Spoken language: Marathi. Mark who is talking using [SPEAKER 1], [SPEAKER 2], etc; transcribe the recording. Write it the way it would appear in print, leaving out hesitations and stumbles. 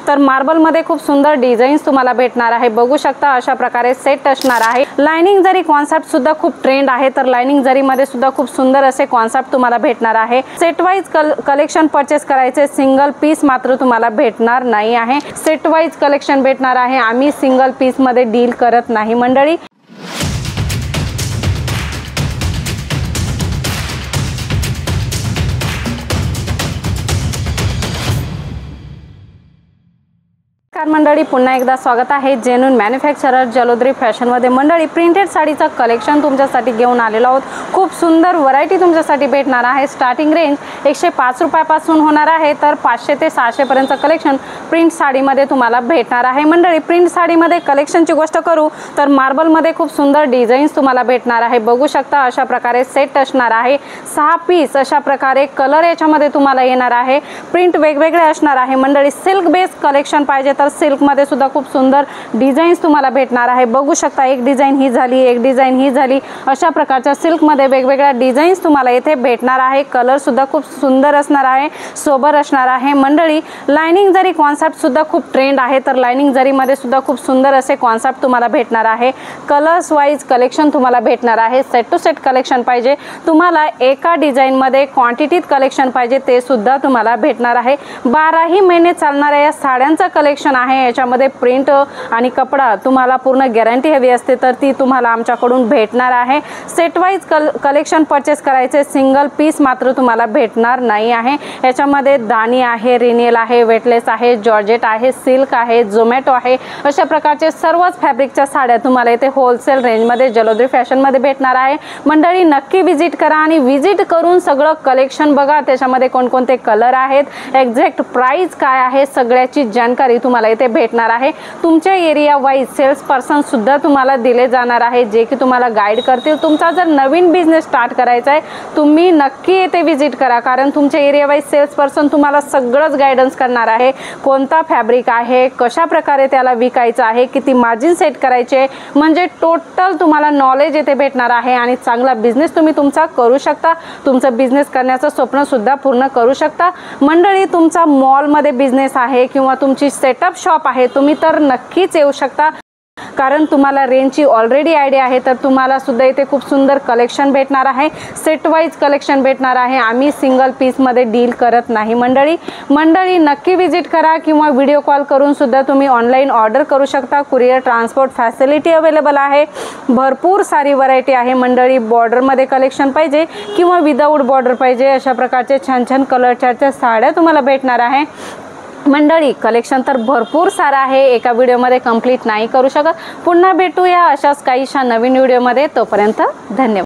[SPEAKER 1] तर मार्बल मध्ये खूप सुंदर डिझाईन्स तुम्हाला भेटणार आहे। बघू शकता अशा प्रकारे सेट असणार आहे। लाइनिंग जरी कॉन्सेप्ट सुद्धा खूप ट्रेंड आहे, तर लाइनिंग जरी मध्ये सुद्धा खूप सुंदर असे कॉन्सेप्ट तुम्हाला भेटणार आहे। सेट वाइज कलेक्शन परचेस करायचे, सिंगल पीस मात्र तुम्हाला भेटणार नाही आहे। सेट वाइज कलेक्शन भेटणार आहे, आम्ही सिंगल पीस मध्ये डील करत नाही मंडळी। मंडळी पुन्हा एकदा स्वागत आहे जेन्युइन मॅन्युफॅक्चरर जलोद्री फॅशन मध्ये। मंडळी प्रिंटेड साडीचा कलेक्शन तुमच्यासाठी घेऊन आलेलो आहोत। खूप सुंदर व्हरायटी तुमच्यासाठी भेटणार आहे। स्टार्टिंग रेंज 105 रुपयापासून होणार आहे, तर 500 ते 600 पर्यंत कलेक्शन प्रिंट साडीमध्ये तुम्हाला भेटणार आहे। मंडळी प्रिंट साडीमध्ये कलेक्शनची गोष्ट करू तर मार्बल मध्ये खूप सुंदर डिझाईन्स तुम्हाला भेटणार आहे। बघू शकता अशा प्रकारे सेट असणार आहे। 6 पीस अशा प्रकारे कलर याच्यामध्ये तुम्हाला येणार आहे। प्रिंट वेगवेगळे असणार आहे मंडळी। सिल्क बेस कलेक्शन पाहिजे तर सिल्क मध्ये सुद्धा खूप सुंदर डिझाईन्स तुम्हाला भेटणार आहे। बघू शकता एक डिझाइन ही झाली, एक डिझाइन ही झाली, अशा प्रकारच्या सिल्क मध्ये वेगवेगळ्या डिझाईन्स तुम्हाला इथे भेटणार आहे। कलर सुद्धा खूप सुंदर असणार आहे, सोबर असणार आहे मंडळी। लाइनिंग जरी कॉन्सेप्ट सुद्धा खूप ट्रेंड आहे, तर लाइनिंग जरी मध्ये सुद्धा खूप सुंदर असे कॉन्सेप्ट तुम्हाला भेटणार आहे। कलर्स वाइज कलेक्शन तुम्हाला भेटणार आहे। सेट टू सेट कलेक्शन पाहिजे तुम्हाला, एका डिझाइन मध्ये क्वांटिटीत कलेक्शन पाहिजे ते सुद्धा तुम्हाला भेटणार आहे। 12ही महिने चालणाऱ्या या साड्यांचा कलेक्शन आहे। याच्यामध्ये प्रिंट आणि कपडा तुम्हाला पूर्ण गॅरंटी हवी असते तर ती तुम्हाला आमच्याकडून भेटणार आहे। सेट वाइज कलेक्शन परचेस करायचे, सिंगल पीस मात्र तुम्हाला भेटणार नाही आहे। याच्यामध्ये दानी आहे, रिनेल आहे, वेटलेस आहे, जॉर्जेट आहे, सिल्क आहे, झोमॅटो आहे, अशा प्रकारचे सर्वच फॅब्रिकच्या साड्या तुम्हाला इथे होलसेल रेंज मध्ये जलोद्री फॅशन मध्ये भेटणार आहे। मंडळी नक्की विजिट करा आणि विजिट करून सगळं कलेक्शन बघा, त्याच्यामध्ये कोणकोणते कलर आहेत, एक्झॅक्ट प्राइस काय आहे, सगळ्याची जानकारी तुम्हाला इथे भेटणार आहे। तुमच्या एरिया वाइज सेल्स पर्सन सुद्धा तुम्हाला दिले जाणार आहे, जे की तुम्हाला गाईड करतील। तुमचा जर नवीन बिझनेस स्टार्ट करायचा आहे तुम्ही नक्की येथे विजिट करा, कारण तुमच्या एरिया वाइज सेल्स पर्सन तुम्हाला सगळंच गायडन्स करणार आहे। कोणता फॅब्रिक आहे, कशा प्रकारे त्याला विकायचं आहे, किती मार्जिन सेट करायचे, म्हणजे टोटल तुम्हाला नॉलेज येथे भेटणार आहे आणि चांगला बिझनेस तुम्ही तुमचा करू शकता। तुमचं बिझनेस करण्याचं स्वप्न सुद्धा पूर्ण करू शकता। मंडळी तुमचा मॉल मध्ये बिझनेस आहे किंवा तुमची सेटअप शॉप आहे, तुम्ही तर नक्कीच येऊ शकता, कारण तुम्हाला रेंजची ऑलरेडी आयडिया आहे। तर तुम्हाला सुद्धा इथे खूप सुंदर कलेक्शन भेटणार आहे, सेट वाइज कलेक्शन भेटणार आहे। आम्ही सिंगल पीस मध्ये डील करत नाही मंडळी नक्की विजिट करा किंवा व्हिडिओ कॉल करून सुद्धा तुम्ही ऑनलाइन ऑर्डर करू शकता। कुरिअर ट्रान्सपोर्ट फॅसिलिटी अवेलेबल आहे। भरपूर सारी व्हरायटी आहे मंडळी। बॉर्डर मध्ये कलेक्शन पाहिजे किंवा विदाऊट बॉर्डर पाहिजे, अशा प्रकारचे छान छान कलरच्या साड्या तुम्हाला भेटणार आहे मंडळी। कलेक्शन तर भरपूर सारा आहे, एका व्हिडिओमध्ये कंप्लीट नाही करू शकत। पुन्हा भेटूया अशाच काहीशा नवीन व्हिडिओमध्ये, तोपर्यंत धन्यवाद।